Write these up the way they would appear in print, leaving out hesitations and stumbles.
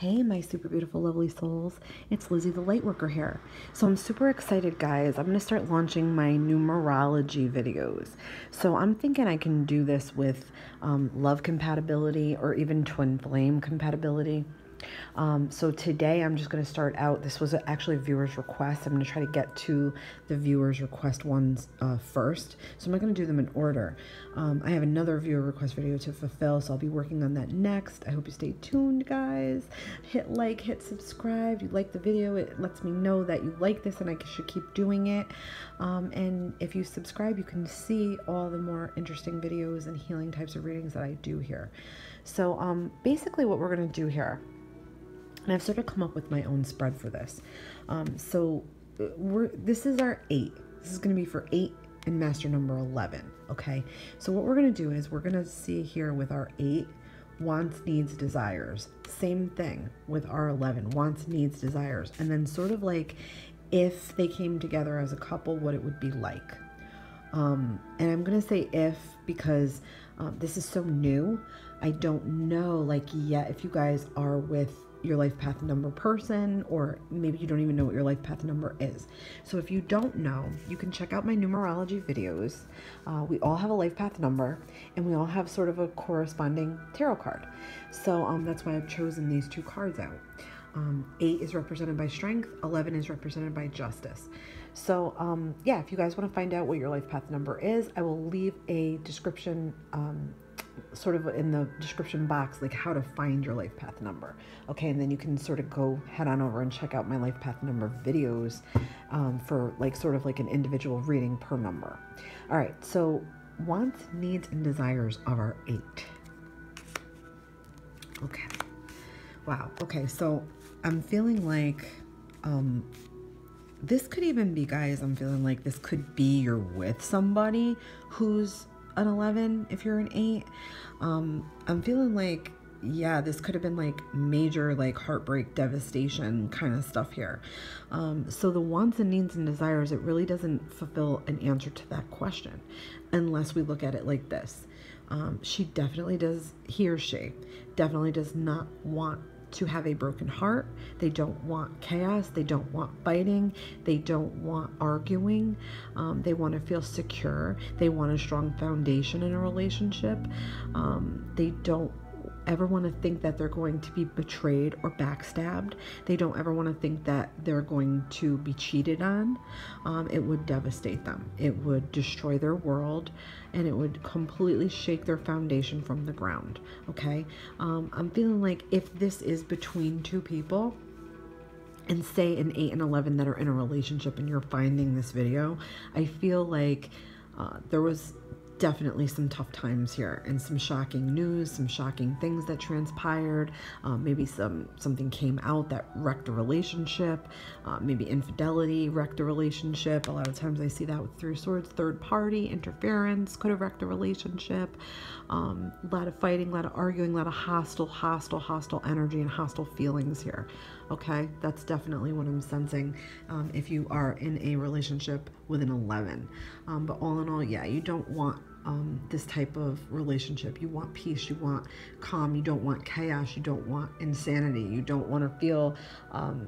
Hey, my super beautiful, lovely souls. It's Lizzie the Lightworker here. So I'm super excited, guys. I'm going to start launching my numerology videos. So I'm thinking I can do this with love compatibility or even twin flame compatibility. So today I'm just going to start out. This was actually a viewer's request. I'm going to try to get to the viewer's request ones first. So I'm not going to do them in order. I have another viewer request video to fulfill, so I'll be working on that next. I hope you stay tuned, guys. Hit like, hit subscribe. If you like the video, it lets me know that you like this and I should keep doing it. And if you subscribe, you can see all the more interesting videos and healing types of readings that I do here. So basically what we're going to do here, and I've sort of come up with my own spread for this. This is our 8. This is going to be for 8 and master number 11. Okay. So what we're going to do is we're going to see here with our 8 wants, needs, desires. Same thing with our 11 wants, needs, desires. And then sort of like if they came together as a couple, what it would be like. And I'm going to say if because this is so new. I don't know like yet if you guys are with your life path number person, or maybe you don't even know what your life path number is. So if you don't know, you can check out my numerology videos. We all have a life path number and we all have sort of a corresponding tarot card. So that's why I've chosen these 2 cards out. 8 is represented by strength, 11 is represented by justice. So yeah, if you guys want to find out what your life path number is, I will leave a description sort of in the description box, like how to find your life path number. Okay, and then you can sort of go head on over and check out my life path number videos for like sort of like an individual reading per number. All right, so wants, needs, and desires of our 8. Okay, wow. Okay, so I'm feeling like this could even be, guys, I'm feeling like this could be you're with somebody who's an 11 if you're an 8. I'm feeling like, yeah, this could have been like major like heartbreak, devastation kind of stuff here. So the wants and needs and desires, it really doesn't fulfill an answer to that question unless we look at it like this. She definitely does, he or she definitely does not want to have a broken heart. They don't want chaos. They don't want fighting. They don't want arguing. They want to feel secure. They want a strong foundation in a relationship. They don't ever want to think that they're going to be betrayed or backstabbed. They don't ever want to think that they're going to be cheated on. It would devastate them. It would destroy their world, and it would completely shake their foundation from the ground. Okay. I'm feeling like if this is between 2 people, and say an 8 and 11 that are in a relationship and you're finding this video, I feel like there was definitely some tough times here and some shocking news, some shocking things that transpired. Maybe something came out that wrecked a relationship. Maybe infidelity wrecked a relationship. A lot of times I see that with 3 of Swords. Third party interference could have wrecked a relationship. A lot of fighting, a lot of arguing, a lot of hostile energy and hostile feelings here. Okay, that's definitely what I'm sensing if you are in a relationship with an 11. But all in all, yeah, you don't want this type of relationship. You want peace, you want calm, you don't want chaos, you don't want insanity, you don't want to feel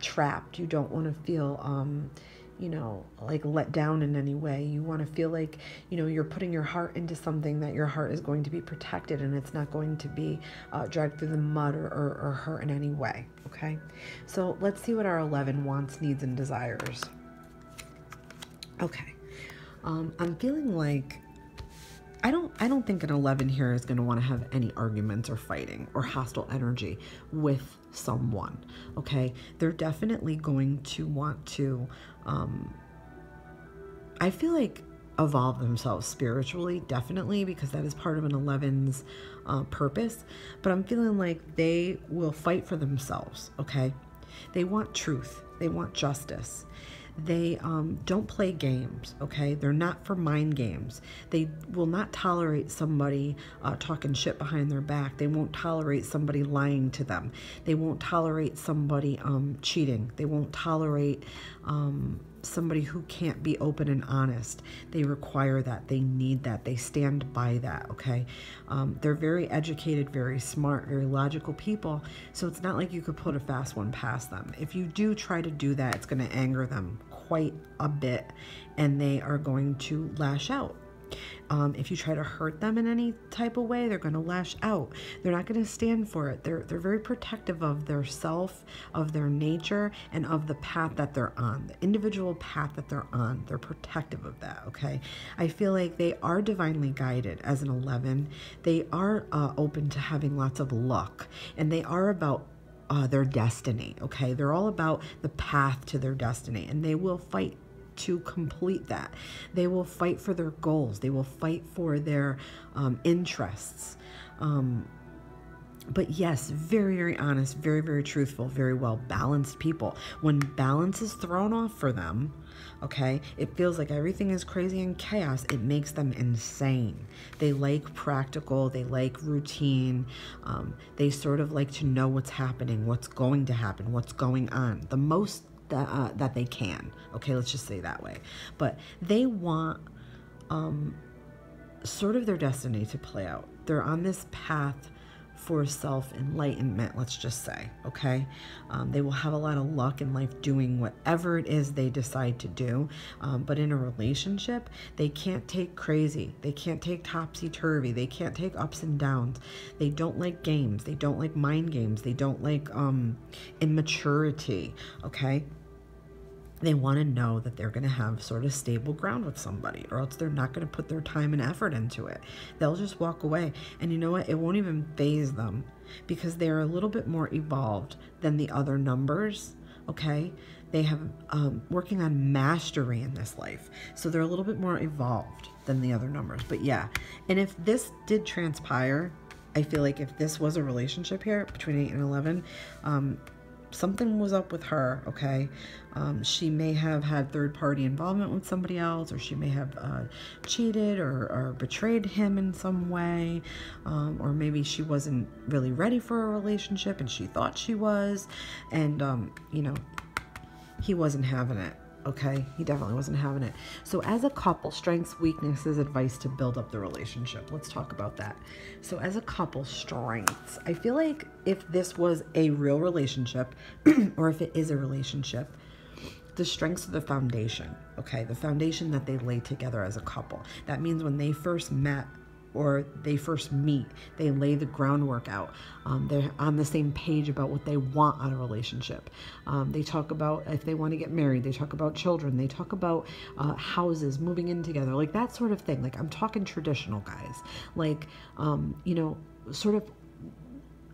trapped, you don't want to feel you know, like let down in any way. You want to feel like, you know, you're putting your heart into something that your heart is going to be protected and it's not going to be dragged through the mud or hurt in any way. Okay, so let's see what our 11 wants, needs, and desires. Okay, I'm feeling like I don't think an 11 here is going to want to have any arguments or fighting or hostile energy with someone. Okay, they're definitely going to want to I feel like evolve themselves spiritually, definitely, because that is part of an 11's purpose. But I'm feeling like they will fight for themselves. Okay, they want truth, they want justice. They don't play games, okay? They're not for mind games. They will not tolerate somebody talking shit behind their back. They won't tolerate somebody lying to them. They won't tolerate somebody cheating. They won't tolerate somebody who can't be open and honest. They require that. They need that. They stand by that, okay? They're very educated, very smart, very logical people. So it's not like you could put a fast one past them. If you do try to do that, it's going to anger them quite a bit, and they are going to lash out. If you try to hurt them in any type of way, they're going to lash out. They're not going to stand for it. They're very protective of their self, of their nature, and of the path that they're on, the individual path that they're on. They're protective of that, okay? I feel like they are divinely guided as an 11. They are open to having lots of luck, and they are about their destiny, okay? They're all about the path to their destiny, and they will fight to complete that. They will fight for their goals. They will fight for their interests. But yes, very, very honest, very, very truthful, very well balanced people. When balance is thrown off for them, okay, it feels like everything is crazy and chaos. It makes them insane. They like practical. They like routine. They sort of like to know what's happening, what's going to happen, what's going on. The most that they can. Okay, let's just say that way. But they want sort of their destiny to play out. They're on this path for self-enlightenment, let's just say, okay? They will have a lot of luck in life doing whatever it is they decide to do. But in a relationship, they can't take crazy. They can't take topsy-turvy. They can't take ups and downs. They don't like games. They don't like mind games. They don't like immaturity, okay? They want to know that they're going to have sort of stable ground with somebody, or else they're not going to put their time and effort into it. They'll just walk away. And you know what? It won't even faze them, because they're a little bit more evolved than the other numbers, okay? They have working on mastery in this life. So they're a little bit more evolved than the other numbers. But yeah, and if this did transpire, I feel like if this was a relationship here between 8 and 11, something was up with her, okay? She may have had third-party involvement with somebody else, or she may have cheated or betrayed him in some way, or maybe she wasn't really ready for a relationship and she thought she was, and, you know, he wasn't having it, okay? He definitely wasn't having it. So as a couple, strengths, weaknesses, advice to build up the relationship. Let's talk about that. So as a couple, strengths. I feel like if this was a real relationship, or if it is a relationship, the strengths are the foundation, okay? The foundation that they lay together as a couple. That means when they first met, or they first meet, they lay the groundwork out. They're on the same page about what they want out of a relationship. They talk about if they want to get married. They talk about children. They talk about houses, moving in together, like that sort of thing. Like I'm talking traditional, guys. Like, you know, sort of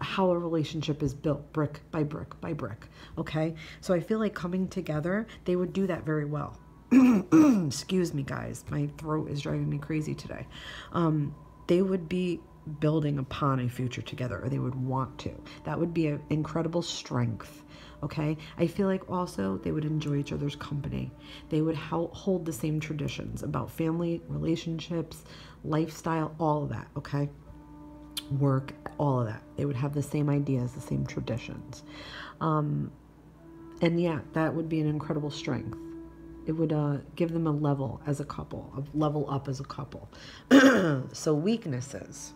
how a relationship is built brick by brick by brick, okay? So I feel like coming together, they would do that very well. Excuse me, guys. My throat is driving me crazy today. They would be building upon a future together, or they would want to. That would be an incredible strength, okay? I feel like also they would enjoy each other's company. They would hold the same traditions about family, relationships, lifestyle, all of that, okay? Work, all of that. They would have the same ideas, the same traditions. And yeah, that would be an incredible strength. It would give them a level as a couple, a level up as a couple. So weaknesses.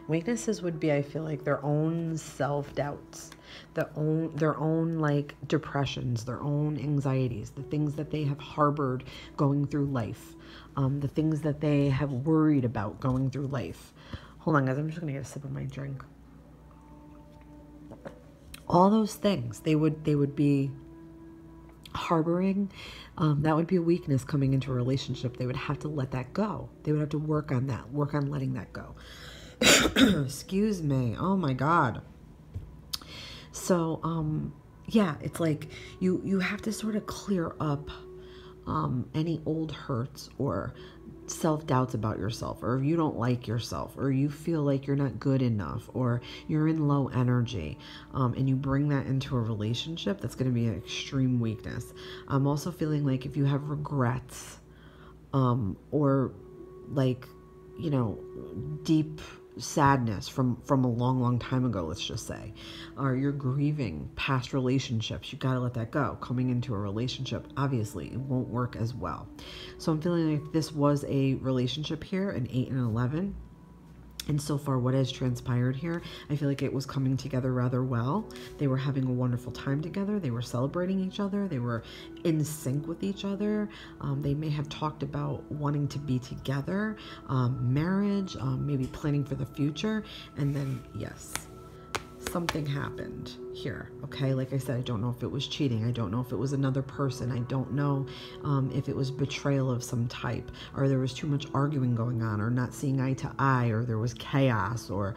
Weaknesses would be, I feel like, their own self-doubts, their own like depressions, their own anxieties, the things that they have harbored going through life, the things that they have worried about going through life. Hold on, guys. I'm just going to get a sip of my drink. All those things, they would be harboring. That would be a weakness coming into a relationship. They would have to let that go. They would have to work on that, work on letting that go. Excuse me. Oh my God. So, yeah, it's like you have to sort of clear up any old hurts or self-doubts about yourself, or if you don't like yourself, or you feel like you're not good enough, or you're in low energy, and you bring that into a relationship, that's going to be an extreme weakness. I'm also feeling like if you have regrets, or like, you know, deep sadness from a long time ago, let's just say, or you're grieving past relationships. You got to let that go. Coming into a relationship, obviously it won't work as well. So I'm feeling like this was a relationship here, an 8 and 11. And so far, what has transpired here, I feel like it was coming together rather well. They were having a wonderful time together. They were celebrating each other. They were in sync with each other. They may have talked about wanting to be together, marriage, maybe planning for the future. And then, yes, something happened here. Okay, like I said, I don't know if it was cheating. I don't know if it was another person. I don't know if it was betrayal of some type, or there was too much arguing going on, or not seeing eye to eye, or there was chaos or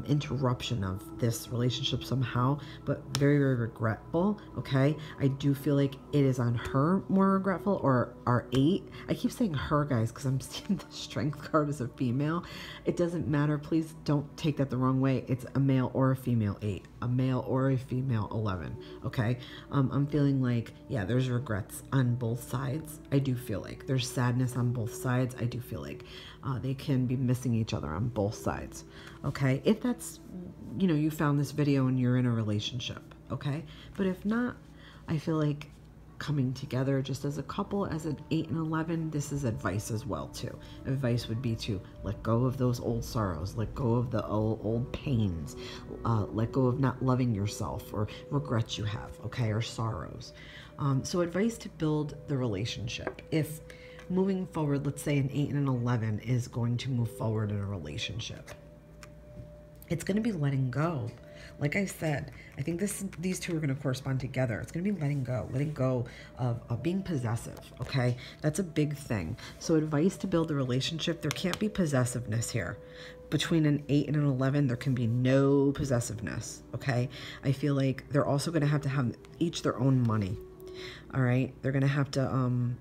interruption of this relationship somehow. But very, very regretful. Okay, I do feel like it is on her more regretful, or our 8. I keep saying her, guys, because I'm seeing the strength card as a female. It doesn't matter. Please don't take that the wrong way. It's a male or a female 8, a male or a female 11. Okay, I'm feeling like, yeah, there's regrets on both sides. I do feel like there's sadness on both sides. I do feel like they can be missing each other on both sides. Okay, if that's, you found this video and you're in a relationship. Okay, but if not, I feel like coming together just as a couple, as an 8 and 11, this is advice as well too. Advice would be to let go of those old sorrows, let go of the old pains, let go of not loving yourself or regrets you have, okay, or sorrows. So advice to build the relationship. If moving forward, let's say an 8 and an 11 is going to move forward in a relationship, it's going to be letting go. Like I said, I think these two are going to correspond together. It's going to be letting go of being possessive, okay? That's a big thing. So advice to build a relationship, there can't be possessiveness here. Between an 8 and an 11, there can be no possessiveness, okay? I feel like they're also going to have each their own money, all right? They're going to have to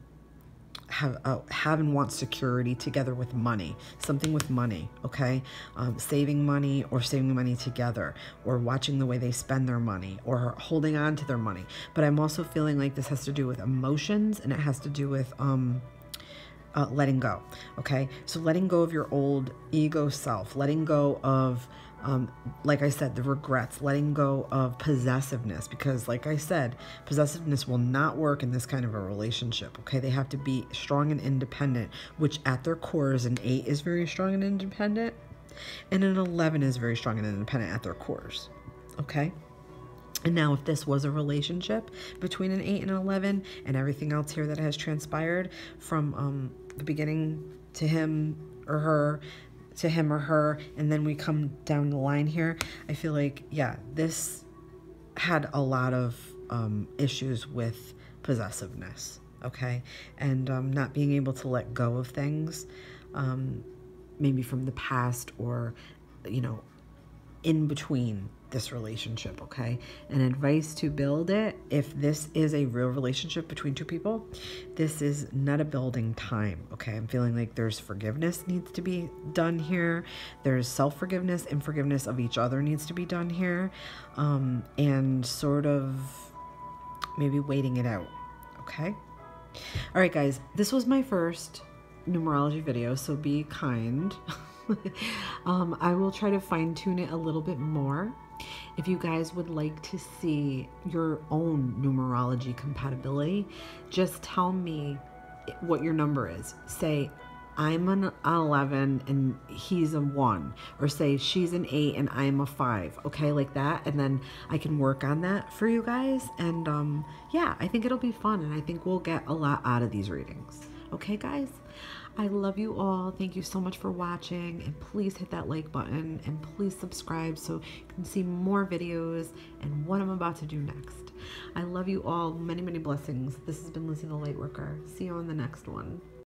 have and want security together with money, something with money, okay? Saving money, or saving money together, or watching the way they spend their money, or holding on to their money. But I'm also feeling like this has to do with emotions, and it has to do with letting go, okay? So letting go of your old ego self, letting go of like I said, the regrets, letting go of possessiveness, because like I said, possessiveness will not work in this kind of a relationship, okay? They have to be strong and independent, which at their core is an 8 is very strong and independent, and an 11 is very strong and independent at their cores, okay? And now if this was a relationship between an 8 and an 11, and everything else here that has transpired from the beginning to him or her, and then we come down the line here, I feel like, yeah, this had a lot of issues with possessiveness, okay? And not being able to let go of things, maybe from the past, or, in between this relationship, okay? And advice to build it, if this is a real relationship between two people, this is not a building time, okay? I'm feeling like there's forgiveness needs to be done here. There's self-forgiveness and forgiveness of each other needs to be done here, and sort of maybe waiting it out, okay? All right, guys, this was my first numerology video, so be kind. I will try to fine tune it a little bit more. If you guys would like to see your own numerology compatibility, just tell me what your number is. Say, I'm an 11 and he's a 1, or say she's an 8 and I'm a 5, okay, like that, and then I can work on that for you guys. And yeah, I think it'll be fun, and I think we'll get a lot out of these readings. Okay, guys, I love you all. Thank you so much for watching, and please hit that like button, and please subscribe so you can see more videos and what I'm about to do next. I love you all. Many, many blessings. This has been Lizzie the Lightworker. See you on the next one.